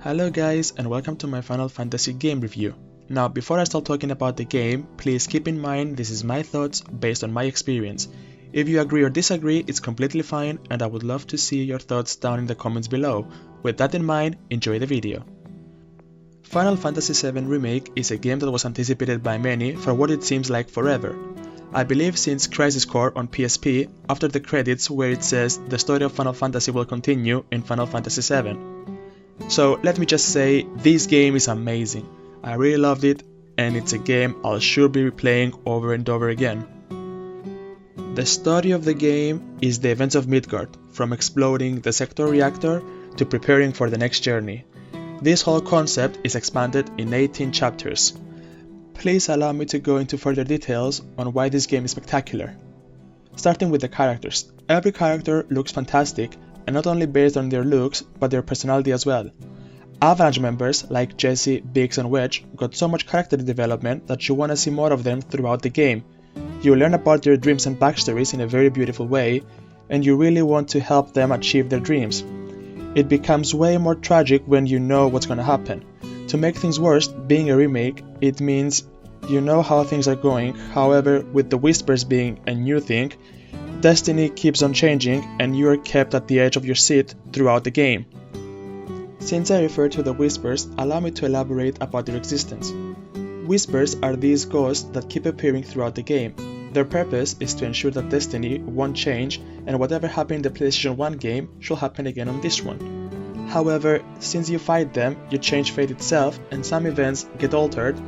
Hello guys and welcome to my Final Fantasy game review. Now before I start talking about the game, please keep in mind this is my thoughts based on my experience. If you agree or disagree, it's completely fine and I would love to see your thoughts down in the comments below. With that in mind, enjoy the video. Final Fantasy VII Remake is a game that was anticipated by many for what it seems like forever. I believe since Crisis Core on PSP, after the credits where it says the story of Final Fantasy will continue in Final Fantasy VII. So let me just say, this game is amazing. I really loved it and it's a game I'll sure be replaying over and over again. The story of the game is the events of Midgard, from exploding the sector reactor to preparing for the next journey. This whole concept is expanded in 18 chapters. Please allow me to go into further details on why this game is spectacular. Starting with the characters. Every character looks fantastic, and not only based on their looks, but their personality as well. Avalanche members like Jessie, Biggs and Wedge got so much character development that you want to see more of them throughout the game. You learn about their dreams and backstories in a very beautiful way, and you really want to help them achieve their dreams. It becomes way more tragic when you know what's gonna happen. To make things worse, being a remake, it means you know how things are going, however, with the Whispers being a new thing, destiny keeps on changing and you are kept at the edge of your seat throughout the game. Since I refer to the Whispers, allow me to elaborate about their existence. Whispers are these ghosts that keep appearing throughout the game. Their purpose is to ensure that destiny won't change and whatever happened in the PlayStation 1 game should happen again on this one. However, since you fight them, you change fate itself and some events get altered,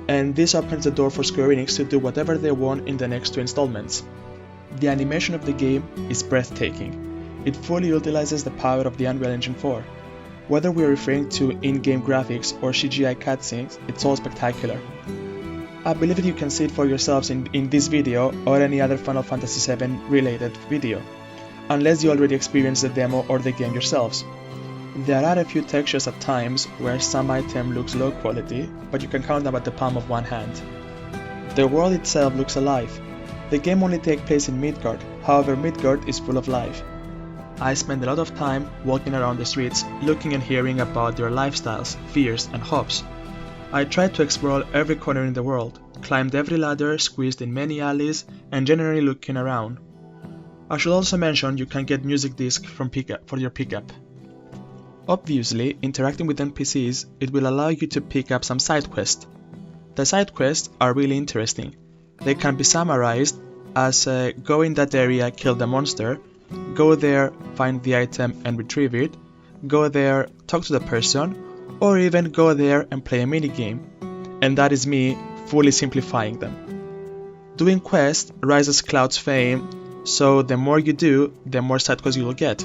and this opens the door for SquareEnix to do whatever they want in the next two installments. The animation of the game is breathtaking. It fully utilizes the power of the Unreal Engine 4. Whether we're referring to in-game graphics or CGI cutscenes, it's all spectacular. I believe that you can see it for yourselves in this video or any other Final Fantasy VII related video, unless you already experienced the demo or the game yourselves. There are a few textures at times where some item looks low quality, but you can count them at the palm of one hand. The world itself looks alive. The game only takes place in Midgard, however Midgard is full of life. I spend a lot of time walking around the streets, looking and hearing about their lifestyles, fears and hopes. I tried to explore every corner in the world, climbed every ladder, squeezed in many alleys, and generally looking around. I should also mention you can get music disc from for your pickup. Obviously, interacting with NPCs, it will allow you to pick up some side quests. The side quests are really interesting. They can be summarized as go in that area, kill the monster, go there, find the item and retrieve it, go there, talk to the person, or even go there and play a minigame. And that is me fully simplifying them. Doing quests rises Cloud's fame, so the more you do, the more side quests you will get.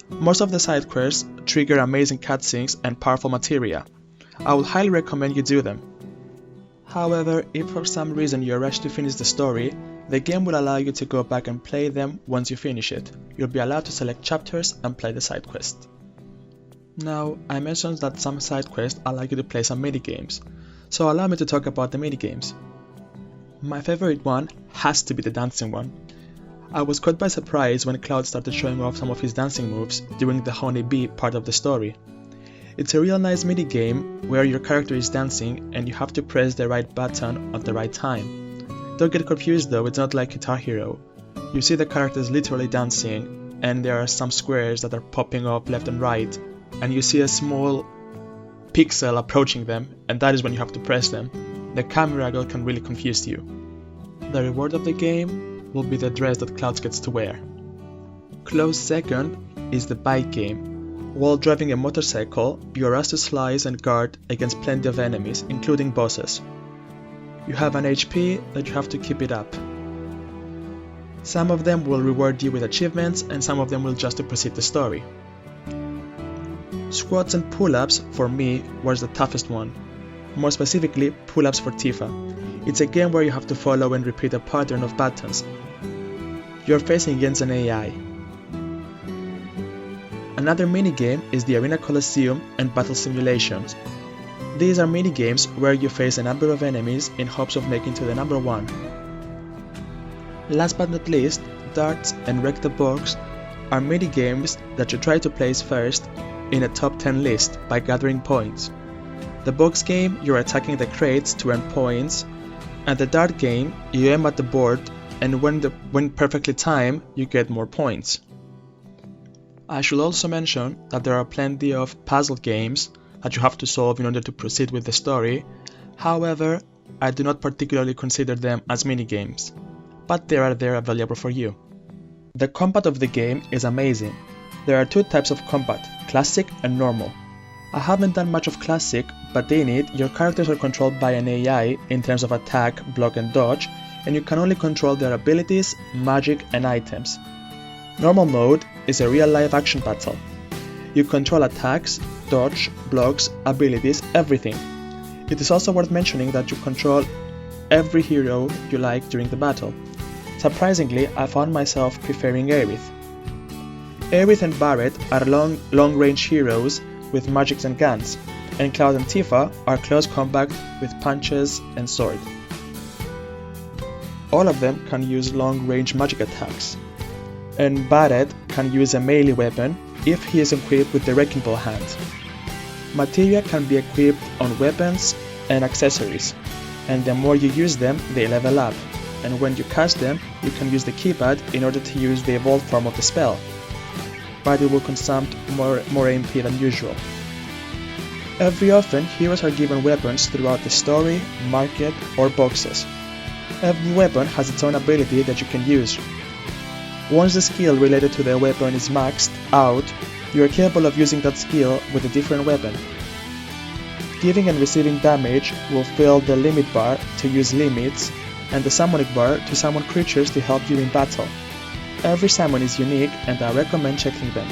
Most of the side quests trigger amazing cutscenes and powerful materia. I would highly recommend you do them. However, if for some reason you are rushed to finish the story, the game will allow you to go back and play them once you finish it. You'll be allowed to select chapters and play the side quest. Now, I mentioned that some side quests allow you to play some minigames, so allow me to talk about the minigames. My favorite one has to be the dancing one. I was caught by surprise when Cloud started showing off some of his dancing moves during the Honey Bee part of the story. It's a real nice minigame where your character is dancing and you have to press the right button at the right time. Don't get confused though, it's not like Guitar Hero. You see the characters literally dancing and there are some squares that are popping up left and right, and you see a small pixel approaching them, and that is when you have to press them. The camera angle can really confuse you. The reward of the game will be the dress that Cloud gets to wear. Close second is the bike game. While driving a motorcycle, you are asked to slice and guard against plenty of enemies, including bosses. You have an HP that you have to keep it up. Some of them will reward you with achievements and some of them will just to proceed the story. Squats and pull-ups for me was the toughest one. More specifically, pull-ups for Tifa. It's a game where you have to follow and repeat a pattern of buttons. You're facing against an AI. Another minigame is the Arena Coliseum and Battle Simulations. These are minigames where you face a number of enemies in hopes of making to the number 1. Last but not least, Darts and Wreck the Box are minigames that you try to place first in a top 10 list by gathering points. The box game, you're attacking the crates to earn points, and the dart game, you aim at the board, and when perfectly timed, you get more points. I should also mention that there are plenty of puzzle games that you have to solve in order to proceed with the story. However, I do not particularly consider them as minigames, but they are there available for you. The combat of the game is amazing. There are two types of combat, classic and normal. I haven't done much of classic, but in it, your characters are controlled by an AI in terms of attack, block and dodge, and you can only control their abilities, magic and items. Normal mode is a real-life action battle. You control attacks, dodge, blocks, abilities, everything. It is also worth mentioning that you control every hero you like during the battle. Surprisingly, I found myself preferring Aerith. Aerith and Barret are long-range heroes with magics and guns, and Cloud and Tifa are close combat with punches and sword. All of them can use long-range magic attacks, and Barret can use a melee weapon if he is equipped with the Wrecking Ball hand. Materia can be equipped on weapons and accessories, and the more you use them, they level up, and when you cast them, you can use the keypad in order to use the evolved form of the spell, but it will consume more MP than usual. Every often, heroes are given weapons throughout the story, market, or boxes. Every weapon has its own ability that you can use. Once the skill related to the weapon is maxed out, you are capable of using that skill with a different weapon. Giving and receiving damage will fill the limit bar to use limits, and the summoning bar to summon creatures to help you in battle. Every summon is unique and I recommend checking them.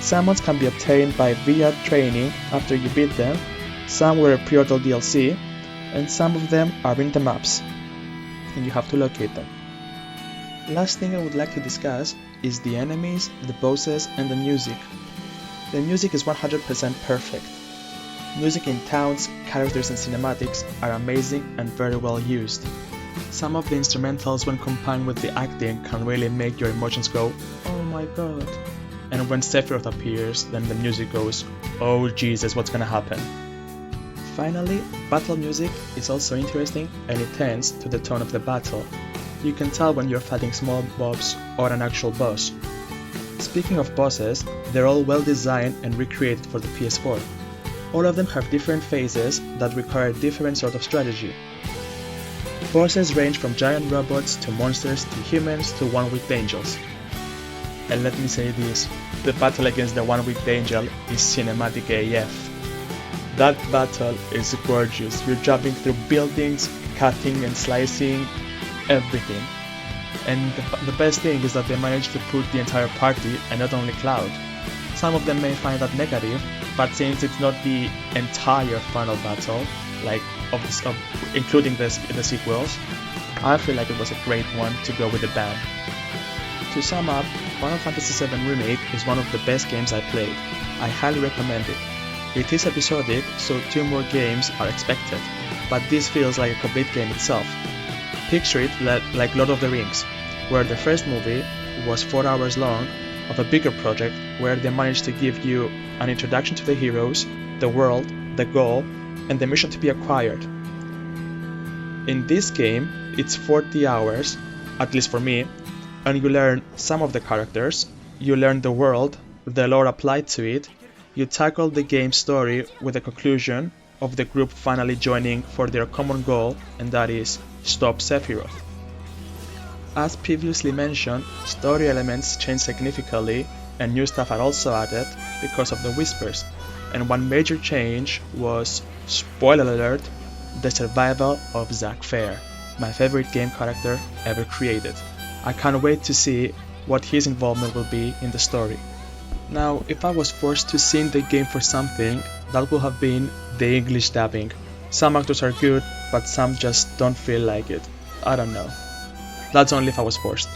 Summons can be obtained by VII training after you beat them, some were a pre-order DLC, and some of them are in the maps, and you have to locate them. Last thing I would like to discuss is the enemies, the bosses, and the music. The music is 100% perfect. Music in towns, characters and cinematics are amazing and very well used. Some of the instrumentals when combined with the acting can really make your emotions go, oh my god. And when Sephiroth appears, then the music goes, oh Jesus, what's gonna happen? Finally, battle music is also interesting and it tends to the tone of the battle. You can tell when you're fighting small mobs or an actual boss. Speaking of bosses, they're all well designed and recreated for the PS4. All of them have different phases that require different sort of strategy. Bosses range from giant robots to monsters to humans to one-winged angels. And let me say this, the battle against the one-winged angel is cinematic AF. That battle is gorgeous, you're jumping through buildings, cutting and slicing, everything. And the best thing is that they managed to put the entire party and not only Cloud. Some of them may find that negative, but since it's not the entire final battle, like including the sequels, I feel like it was a great one to go with the band. To sum up, Final Fantasy VII Remake is one of the best games I played. I highly recommend it. It is episodic, so 2 more games are expected, but this feels like a complete game itself. Picture it like Lord of the Rings, where the first movie was 4 hours long of a bigger project where they managed to give you an introduction to the heroes, the world, the goal, and the mission to be acquired. In this game, it's 40 hours, at least for me, and you learn some of the characters, you learn the world, the lore applied to it, you tackle the game story with the conclusion of the group finally joining for their common goal, and that is stop Sephiroth. As previously mentioned, story elements change significantly and new stuff are also added because of the whispers, and one major change was, spoiler alert, the survival of Zack Fair, my favorite game character ever created. I can't wait to see what his involvement will be in the story. Now, if I was forced to sing the game for something, that would have been the English dubbing. Some actors are good, but some just don't feel like it. I don't know. That's only if I was forced.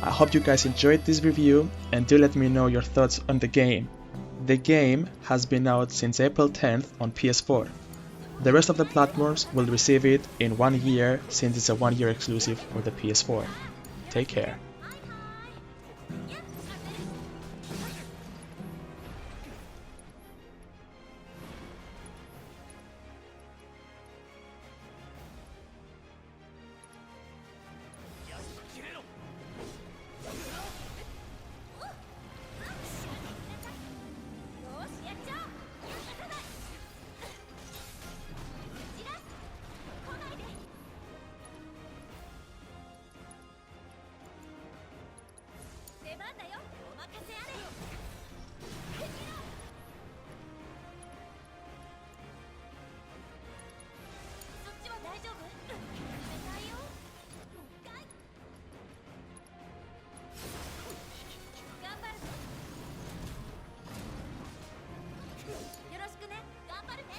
I hope you guys enjoyed this review and do let me know your thoughts on the game. The game has been out since April 10th on PS4. The rest of the platforms will receive it in 1 year since it's a 1-year exclusive for the PS4. Take care. 大丈夫？冷たいよ。頑張るぞ。よろしくね。頑張るね。